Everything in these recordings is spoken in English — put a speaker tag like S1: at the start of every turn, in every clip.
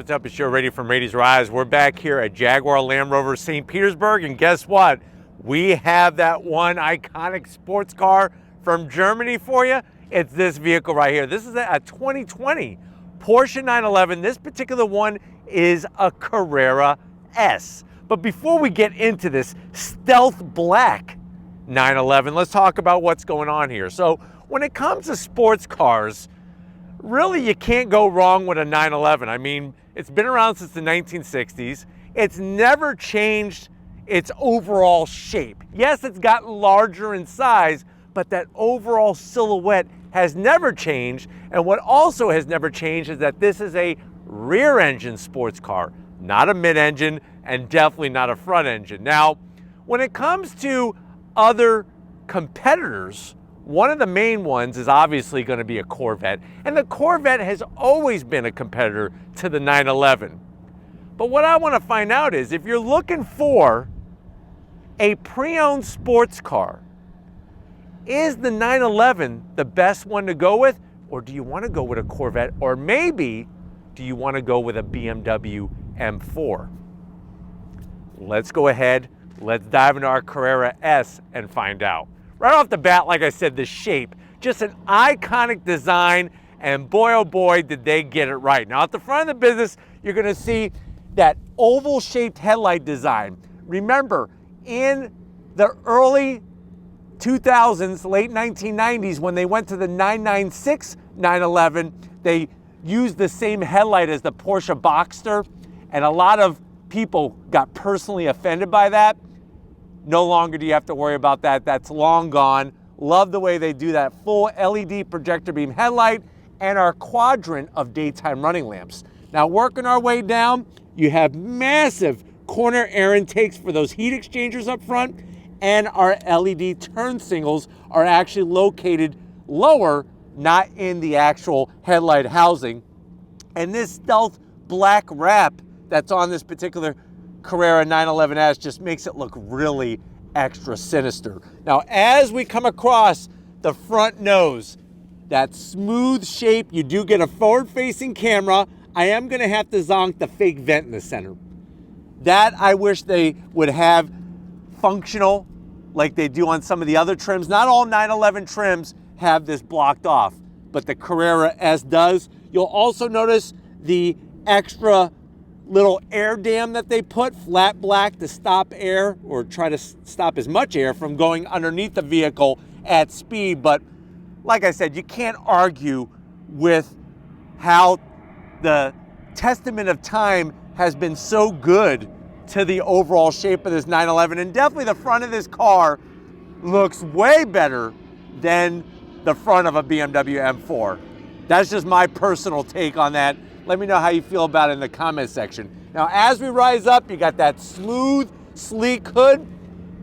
S1: what's up? It's Joe Raiti from Raiti's Rise. We're back here at Jaguar Land Rover St. Petersburg, and guess what? We have that one iconic sports car from Germany for you. It's this vehicle right here. This is a 2020 Porsche 911. This particular one is a Carrera S. But before we get into this stealth black 911, let's talk about what's going on here. So when it comes to sports cars, really you can't go wrong with a 911. I mean, it's been around since the 1960s. It's never changed its overall shape. Yes, it's gotten larger in size, but that overall silhouette has never changed. And what also has never changed is that this is a rear engine sports car, not a mid-engine, and definitely not a front engine. Now, when it comes to other competitors, one of the main ones is obviously going to be a Corvette, and the Corvette has always been a competitor to the 911. But what I want to find out is, if you're looking for a pre-owned sports car, is the 911 the best one to go with, or do you want to go with a Corvette, or maybe do you want to go with a BMW M4? Let's go ahead, let's dive into our Carrera S and find out. Right off the bat, like I said, the shape, just an iconic design, and boy, oh boy, did they get it right. Now, at the front of the business, you're gonna see that oval-shaped headlight design. Remember, in the early 2000s, late 1990s, when they went to the 996 911, they used the same headlight as the Porsche Boxster, and a lot of people got personally offended by that. No longer do you have to worry about that. That's long gone. Love the way they do that full LED projector beam headlight and our quadrant of daytime running lamps. Now, working our way down, you have massive corner air intakes for those heat exchangers up front, and our LED turn signals are actually located lower, not in the actual headlight housing. And this stealth black wrap that's on this particular Carrera 911S just makes it look really extra sinister. Now, as we come across the front nose, that smooth shape, you do get a forward-facing camera. I am gonna have to zonk the fake vent in the center. That I wish they would have functional like they do on some of the other trims. Not all 911 trims have this blocked off, but the Carrera S does. You'll also notice the extra little air dam that they put, flat black, to stop air, or try to stop as much air from going underneath the vehicle at speed. But like I said, you can't argue with how the testament of time has been so good to the overall shape of this 911. And definitely the front of this car looks way better than the front of a BMW M4. That's just my personal take on that. Let me know how you feel about it in the comment section. Now, as we rise up, you got that smooth, sleek hood,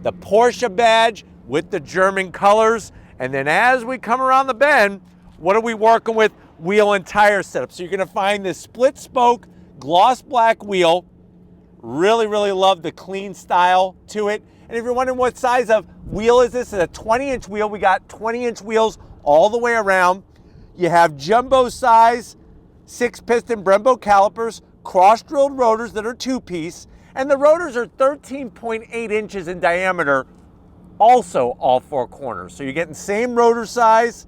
S1: the Porsche badge with the German colors. And then as we come around the bend, what are we working with? Wheel and tire setup. So you're gonna find this split spoke, gloss black wheel. Really, really love the clean style to it. And if you're wondering what size of wheel is this, it's a 20-inch wheel. We got 20-inch wheels all the way around. You have jumbo size 6-piston Brembo calipers, cross-drilled rotors that are 2-piece, and the rotors are 13.8 inches in diameter, also all 4 corners. So you're getting same rotor size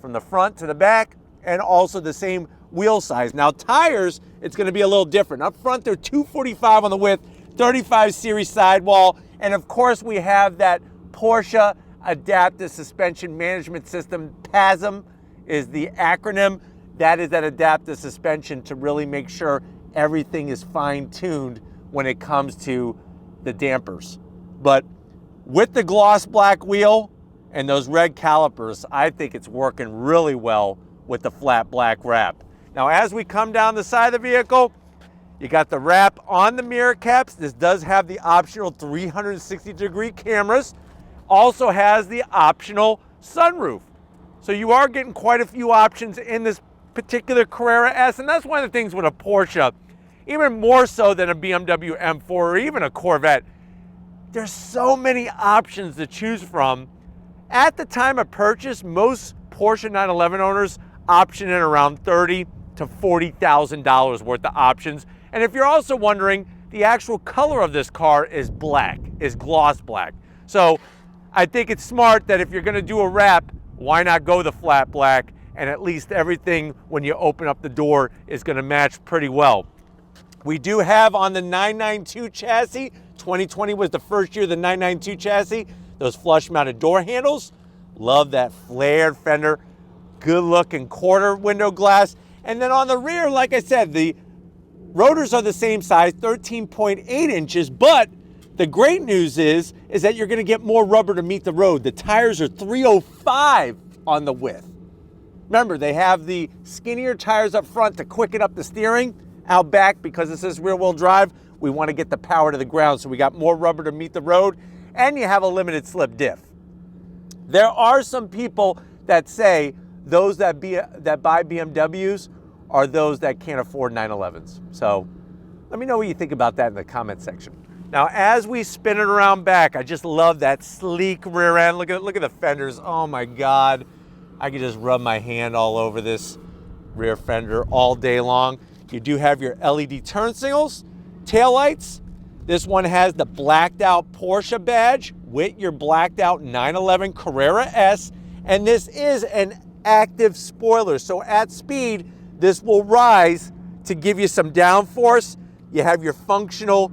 S1: from the front to the back, and also the same wheel size. Now, tires, it's gonna be a little different. Up front, they're 245 on the width, 35 series sidewall, and of course, we have that Porsche Adaptive Suspension Management System. PASM is the acronym. That is that adaptive suspension to really make sure everything is fine-tuned when it comes to the dampers. But with the gloss black wheel and those red calipers, I think it's working really well with the flat black wrap. Now, as we come down the side of the vehicle, you got the wrap on the mirror caps. This does have the optional 360-degree cameras. Also has the optional sunroof. So you are getting quite a few options in this particular Carrera S, and that's one of the things with a Porsche, even more so than a BMW M4 or even a Corvette. There's so many options to choose from. At the time of purchase, most Porsche 911 owners option in around $30,000 to $40,000 worth of options. And if you're also wondering, the actual color of this car is black, is gloss black. So I think it's smart that if you're gonna do a wrap, why not go the flat black, and at least everything when you open up the door is gonna match pretty well. We do have on the 992 chassis, 2020 was the first year of the 992 chassis, those flush mounted door handles. Love that flared fender, good looking quarter window glass. And then on the rear, like I said, the rotors are the same size, 13.8 inches, but the great news is that you're gonna get more rubber to meet the road. The tires are 305 on the width. Remember, they have the skinnier tires up front to quicken up the steering. Out back, because this is rear wheel drive, we wanna get the power to the ground, so we got more rubber to meet the road, and you have a limited slip diff. There are some people that say those that buy BMWs are those that can't afford 911s. So let me know what you think about that in the comment section. Now, as we spin it around back, I just love that sleek rear end. Look at the fenders. Oh my God. I could just rub my hand all over this rear fender all day long. You do have your LED turn signals, taillights. This one has the blacked out Porsche badge with your blacked out 911 Carrera S. And this is an active spoiler. So at speed, this will rise to give you some downforce. You have your functional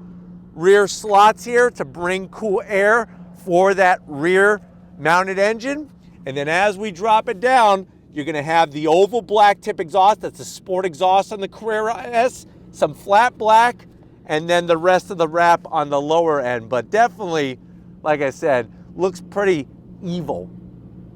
S1: rear slots here to bring cool air for that rear mounted engine. And then as we drop it down, you're gonna have the oval black tip exhaust. That's a sport exhaust on the Carrera S, some flat black, and then the rest of the wrap on the lower end. But definitely, like I said, looks pretty evil.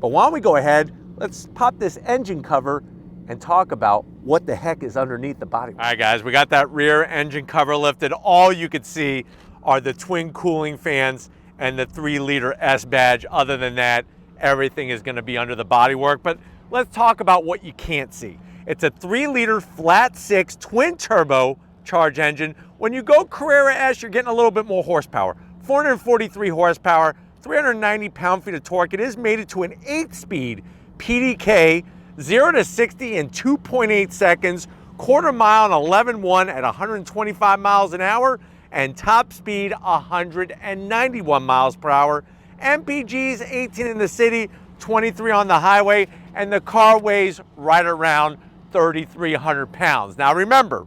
S1: But why don't we go ahead, let's pop this engine cover and talk about what the heck is underneath the body. All right guys, we got that rear engine cover lifted. All you could see are the twin cooling fans and the 3-liter S badge. Other than that, everything is gonna be under the bodywork. But let's talk about what you can't see. It's a 3-liter flat 6 twin turbo charge engine. When you go Carrera S, you're getting a little bit more horsepower. 443 horsepower, 390 pound-feet of torque. It is mated to an 8-speed PDK, 0 to 60 in 2.8 seconds, quarter mile in 11.1 at 125 miles an hour, and top speed 191 miles per hour. MPG's 18 in the city, 23 on the highway, and the car weighs right around 3,300 pounds. Now remember,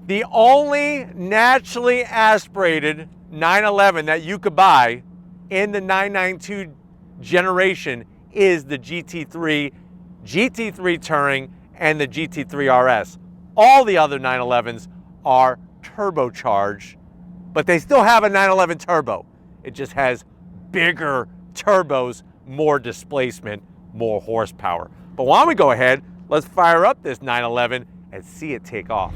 S1: the only naturally aspirated 911 that you could buy in the 992 generation is the GT3, GT3 Touring, and the GT3 RS. All the other 911s are turbocharged, but they still have a 911 turbo. It just has bigger turbos, more displacement, more horsepower. But why don't we go ahead, let's fire up this 911 and see it take off.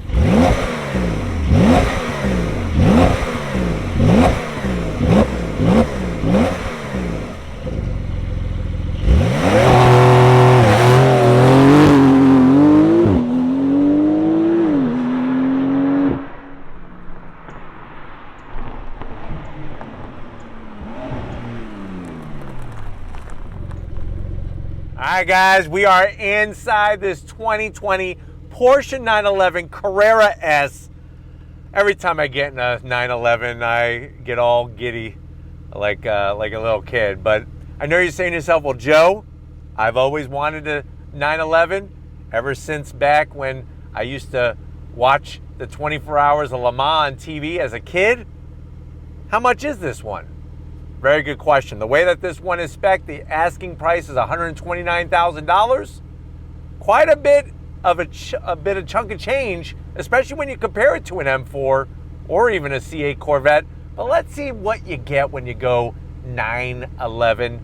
S1: All right, guys, we are inside this 2020 Porsche 911 Carrera S. Every time I get in a 911, I get all giddy like a little kid. But I know you're saying to yourself, well, Joe, I've always wanted a 911 ever since back when I used to watch the 24 Hours of Le Mans on TV as a kid. How much is this one? Very good question. The way that this one is spec'd, the asking price is $129,000. Quite a bit of chunk of change, especially when you compare it to an M4 or even a C8 Corvette. But let's see what you get when you go 911.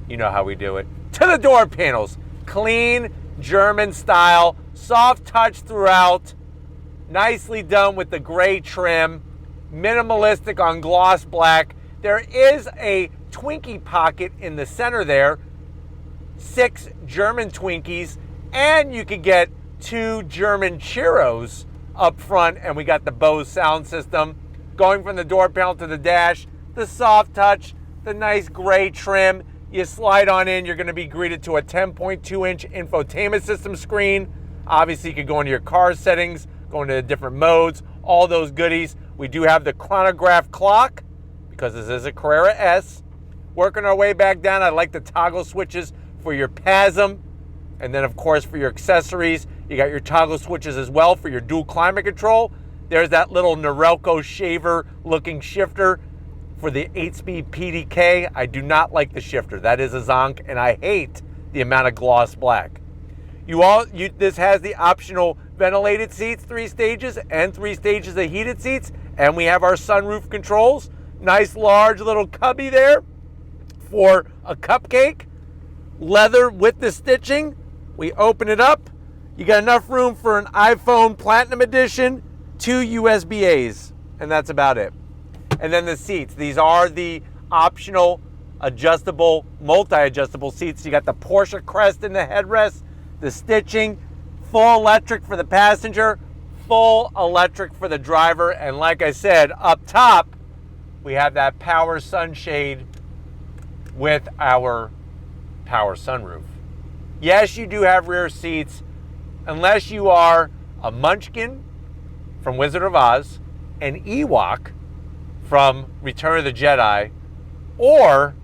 S1: You know how we do it. To the door panels. Clean, German style, soft touch throughout. Nicely done with the gray trim. Minimalistic on gloss black. There is a Twinkie pocket in the center there, 6 German Twinkies, and you could get 2 German Cheeros up front, and we got the Bose sound system. Going from the door panel to the dash, the soft touch, the nice gray trim. You slide on in, you're gonna be greeted to a 10.2-inch infotainment system screen, Obviously, you could go into your car settings, go into the different modes, all those goodies. We do have the chronograph clock because this is a Carrera S. Working our way back down, I like the toggle switches for your PASM. And then, of course, for your accessories, you got your toggle switches as well for your dual climate control. There's that little Norelco shaver looking shifter for the 8-speed PDK. I do not like the shifter. That is a zonk, and I hate the amount of gloss black. This has the optional ventilated seats, 3 stages, and 3 stages of heated seats. And we have our sunroof controls. Nice large little cubby there for a cupcake. Leather with the stitching. We open it up. You got enough room for an iPhone Platinum Edition, 2 USB-As, and that's about it. And then the seats. These are the optional adjustable, multi-adjustable seats. You got the Porsche crest in the headrest, the stitching, full electric for the passenger, full electric for the driver. And like I said, up top, we have that power sunshade with our power sunroof. Yes, you do have rear seats, unless you are a Munchkin from Wizard of Oz, an Ewok from Return of the Jedi, or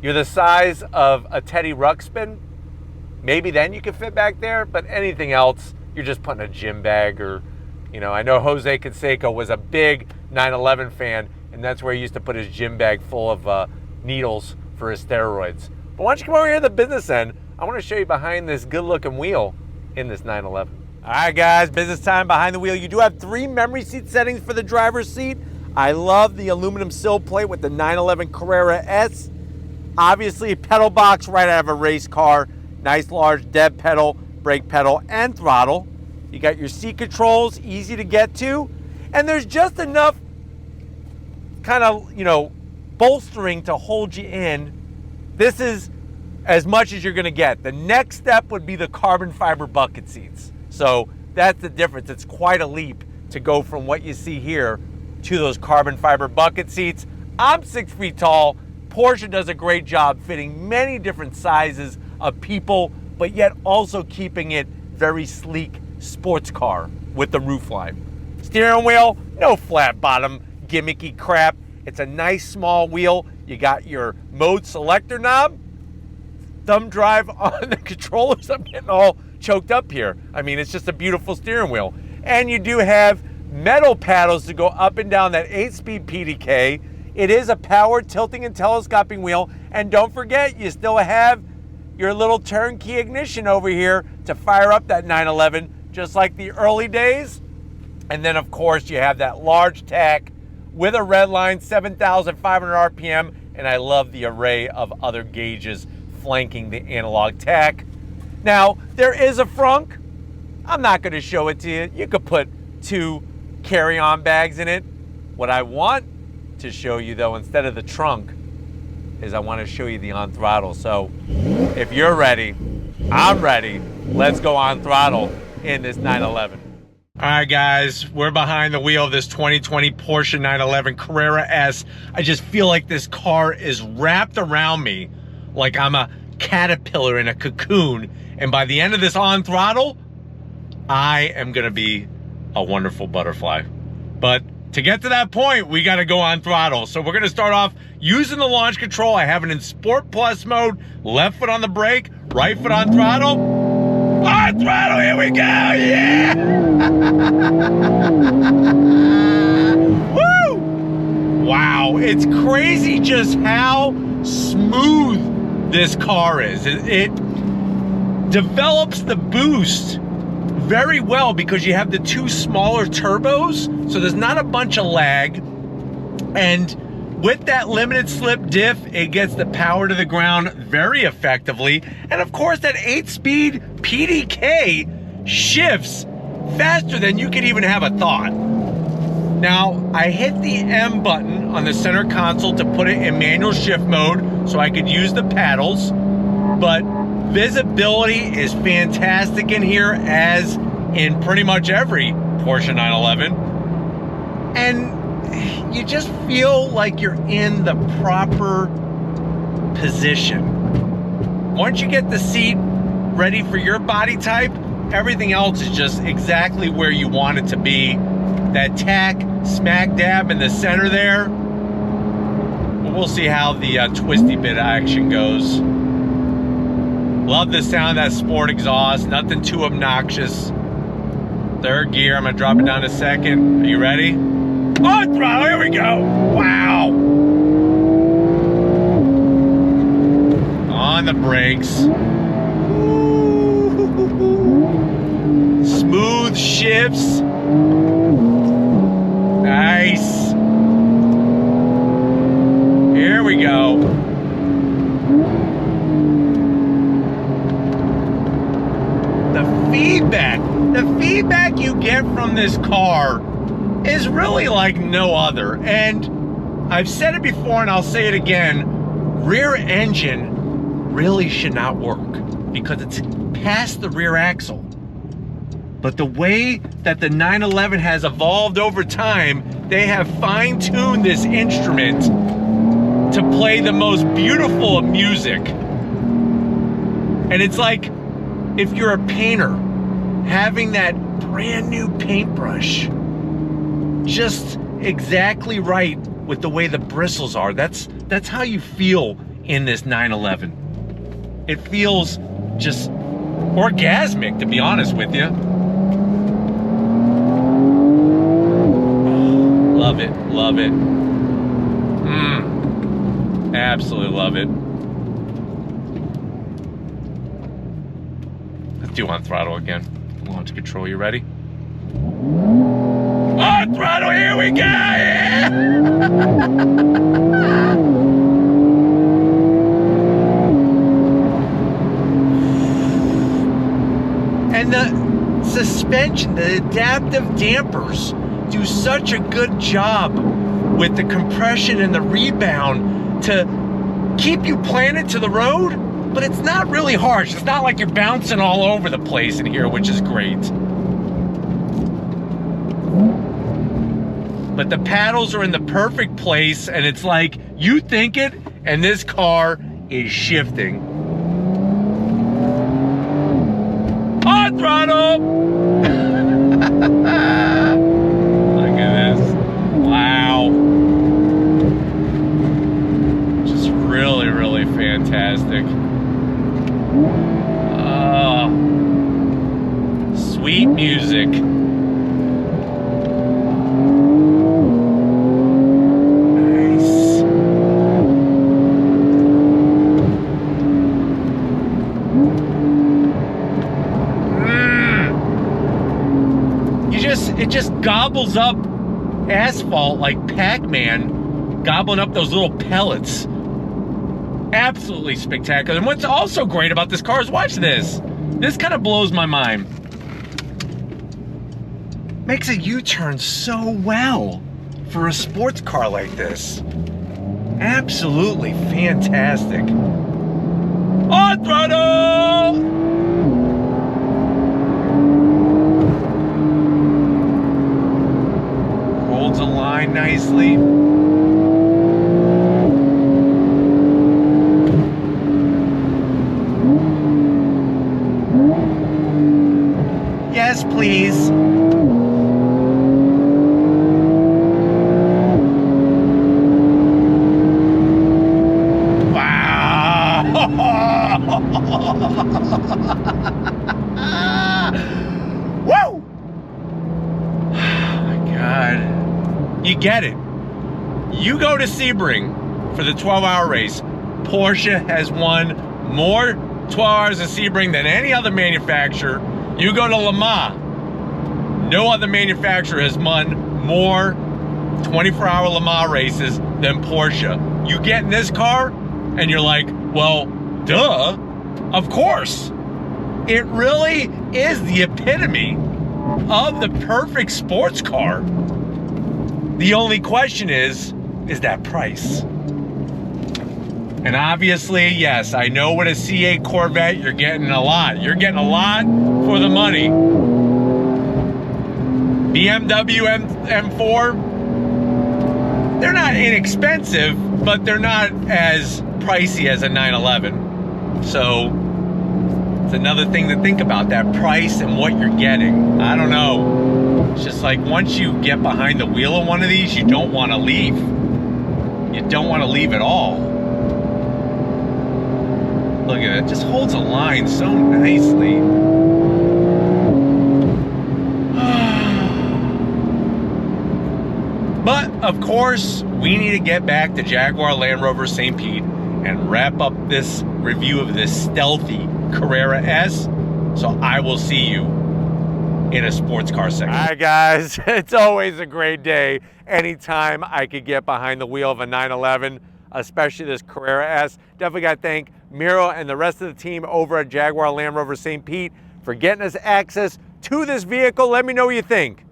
S1: you're the size of a Teddy Ruxpin. Maybe then you can fit back there, but anything else, you're just putting a gym bag or, I know Jose Canseco was a big 911 fan, and that's where he used to put his gym bag full of needles for his steroids. But why don't you come over here to the business end? I want to show you behind this good-looking wheel in this 911. All right, guys, business time behind the wheel. You do have 3 memory seat settings for the driver's seat. I love the aluminum sill plate with the 911 Carrera S. Obviously, a pedal box right out of a race car. Nice large dead pedal, brake pedal, and throttle. You got your seat controls, easy to get to. And there's just enough kind of, bolstering to hold you in. This is as much as you're gonna get. The next step would be the carbon fiber bucket seats. So that's the difference. It's quite a leap to go from what you see here to those carbon fiber bucket seats. I'm 6 feet tall. Porsche does a great job fitting many different sizes of people, but yet also keeping it very sleek sports car with the roofline. Steering wheel, no flat bottom gimmicky crap. It's a nice small wheel. You got your mode selector knob, thumb drive on the controllers. I'm getting all choked up here. I mean, it's just a beautiful steering wheel. And you do have metal paddles to go up and down that 8-speed PDK. It is a power tilting and telescoping wheel. And don't forget, you still have your little turnkey ignition over here to fire up that 911, just like the early days. And then, of course, you have that large tack with a red line, 7,500 RPM, and I love the array of other gauges flanking the analog tack. Now, there is a frunk. I'm not going to show it to you. You could put 2 carry-on bags in it. What I want to show you, though, instead of the trunk, is I want to show you the on throttle. So if you're ready, I'm ready. Let's go on throttle in this 911. All right, guys, we're behind the wheel of this 2020 Porsche 911 Carrera S. I just feel like this car is wrapped around me like I'm a caterpillar in a cocoon. And by the end of this on throttle, I am gonna be a wonderful butterfly. But to get to that point, we gotta go on throttle. So we're gonna start off using the launch control. I have it in Sport Plus mode, left foot on the brake, right foot on throttle. On throttle, here we go, yeah! Woo! Wow, it's crazy just how smooth this car is. It develops the boost very well because you have the 2 smaller turbos, so there's not a bunch of lag. And with that limited slip diff, it gets the power to the ground very effectively. And of course, that 8-speed PDK shifts faster than you could even have a thought. Now, I hit the M button on the center console to put it in manual shift mode so I could use the paddles, but visibility is fantastic in here, as in pretty much every Porsche 911. And you just feel like you're in the proper position. Once you get the seat ready for your body type. Everything else is just exactly where you want it to be. That tack smack dab in the center there. We'll see how the twisty bit action goes. Love the sound of that sport exhaust, nothing too obnoxious. Third gear, I'm gonna drop it down to second. Are you ready? Oh, throttle, here we go. Wow. On the brakes. Smooth shifts. Nice. Here we go. The feedback you get from this car is really like no other. And I've said it before and I'll say it again, rear engine really should not work because it's past the rear axle. But the way that the 911 has evolved over time, they have fine-tuned this instrument to play the most beautiful of music. And it's like, if you're a painter, having that brand new paintbrush just exactly right with the way the bristles are, that's how you feel in this 911. It feels just orgasmic, to be honest with you. Love it, love it. Absolutely love it. Let's do on throttle again. Launch control, you ready? On throttle, here we go! Yeah! And the suspension, the adaptive dampers do such a good job with the compression and the rebound to keep you planted to the road, but it's not really harsh. It's not like you're bouncing all over the place in here, which is great. But the paddles are in the perfect place, and it's like you think it, and this car is shifting. On throttle! Look at this. Wow. Just really, really fantastic. Oh, sweet music. Nice. It just gobbles up asphalt like Pac-Man, gobbling up those little pellets. Absolutely spectacular. And what's also great about this car is, watch this. This kind of blows my mind. Makes a U-turn so well for a sports car like this. Absolutely fantastic. On throttle! Holds a line nicely. Yes, please. Wow. Woo! Oh my God. You get it. You go to Sebring for the 12-hour race. Porsche has won more 12 hours of Sebring than any other manufacturer. You go to Le Mans, no other manufacturer has won more 24-hour Le Mans races than Porsche. You get in this car and you're like, well, duh, of course. It really is the epitome of the perfect sports car. The only question is that price? And obviously, yes, I know with a C8 Corvette, you're getting a lot. You're getting a lot for the money. BMW M4, they're not inexpensive, but they're not as pricey as a 911. So, It's another thing to think about, that price and what you're getting. I don't know. It's just like once you get behind the wheel of one of these, you don't want to leave. You don't want to leave at all. Look at it, just holds a line so nicely. But of course, we need to get back to Jaguar Land Rover St. Pete and wrap up this review of this stealthy Carrera S. So I will see you in a sports car section. All right, guys, it's always a great day anytime I could get behind the wheel of a 911, especially this Carrera S. Definitely got to thank Miro and the rest of the team over at Jaguar Land Rover St. Pete for getting us access to this vehicle. Let me know what you think.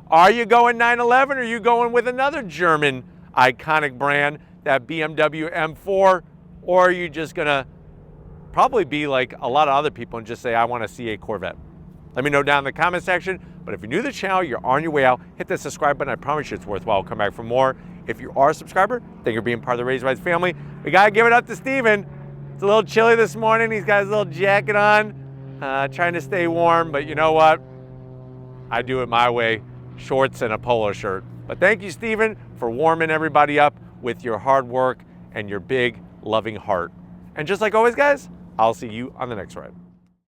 S1: Are you going 911 or are you going with another German iconic brand, that BMW M4? Or are you just gonna probably be like a lot of other people and just say, I want to see a Corvette? Let me know down in the comment section. But if you're new to the channel, you're on your way out, hit that subscribe button. I promise you it's worthwhile. Come back for more. If you are a subscriber, thank you for being part of the Raised Rights family. We gotta give it up to Steven. It's a little chilly this morning. He's got his little jacket on, trying to stay warm, but you know what? I do it my way. Shorts and a polo shirt. But thank you, Steven, for warming everybody up with your hard work and your big, loving heart. And just like always, guys, I'll see you on the next ride.